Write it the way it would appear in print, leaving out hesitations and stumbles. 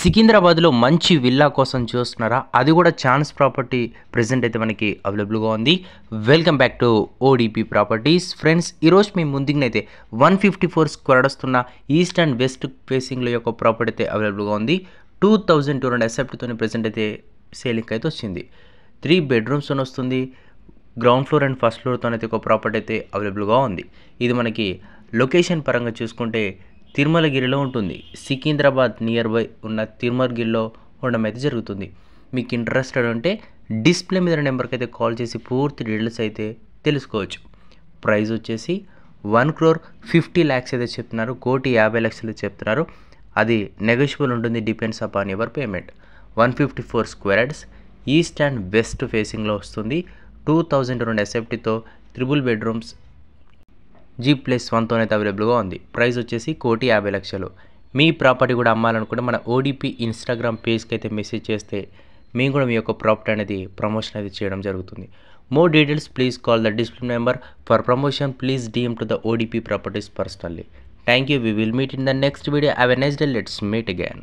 సికింద్రాబాద్లో మంచి విల్లా కోసం చూస్తున్నారా? అది కూడా ఛాన్స్ ప్రాపర్టీ ప్రెజెంట్ అయితే మనకి అవైలబుల్గా ఉంది. Welcome back to ODP properties. Friends, ఈరోజు మీ ముందుగానైతే 154 స్క్వేర్ వస్తున్న ఈస్ట్ అండ్ వెస్ట్ ఫేసింగ్లో యొక్క ప్రాపర్టీ అయితే అవైలబుల్గా ఉంది. 2200 ఎస్ఎఫ్టీతో ప్రెజెంట్ అయితే సేలింగ్ అయితే వచ్చింది. 3 బెడ్రూమ్స్ వస్తుంది. గ్రౌండ్ ఫ్లోర్ అండ్ ఫస్ట్ ఫ్లోర్తో అయితే ఒక ప్రాపర్టీ అయితే అవైలబుల్గా ఉంది. ఇది మనకి లొకేషన్ పరంగా చూసుకుంటే తిరుమలగిరిలో ఉంటుంది. సికింద్రాబాద్ నియర్ బై ఉన్న తిరుమలగిరిలో ఉండడం అయితే జరుగుతుంది. మీకు ఇంట్రెస్టెడ్ ఉంటే డిస్ప్లే మీద నెంబర్కి అయితే కాల్ చేసి పూర్తి డీటెయిల్స్ అయితే తెలుసుకోవచ్చు. ప్రైస్ వచ్చేసి 1,50,00,000 అయితే చెప్తున్నారు. 1,50,00,000 చెప్తున్నారు. అది నెగోషియబుల్ ఉంటుంది, depends upon your payment. 154 square yards east and west ఫేసింగ్లో వస్తుంది. 2200 ఎస్ఎఫ్టీతో 3 బెడ్రూమ్స్ G+1తో అయితే అవైలబుల్గా ఉంది. ప్రైస్ వచ్చేసి 1,50,00,000. మీ ప్రాపర్టీ కూడా అమ్మాలనుకుంటే మన ఓడిపి ఇన్స్టాగ్రామ్ పేజ్కి అయితే మెసేజ్ చేస్తే మేము కూడా మీ యొక్క ప్రాపర్టీ అనేది ప్రమోషన్ అయితే చేయడం జరుగుతుంది. More details please call the display number. For promotion please DM to the ODP Properties personally. Thank you. We will meet in the next video. Have a nice day. Let's meet again.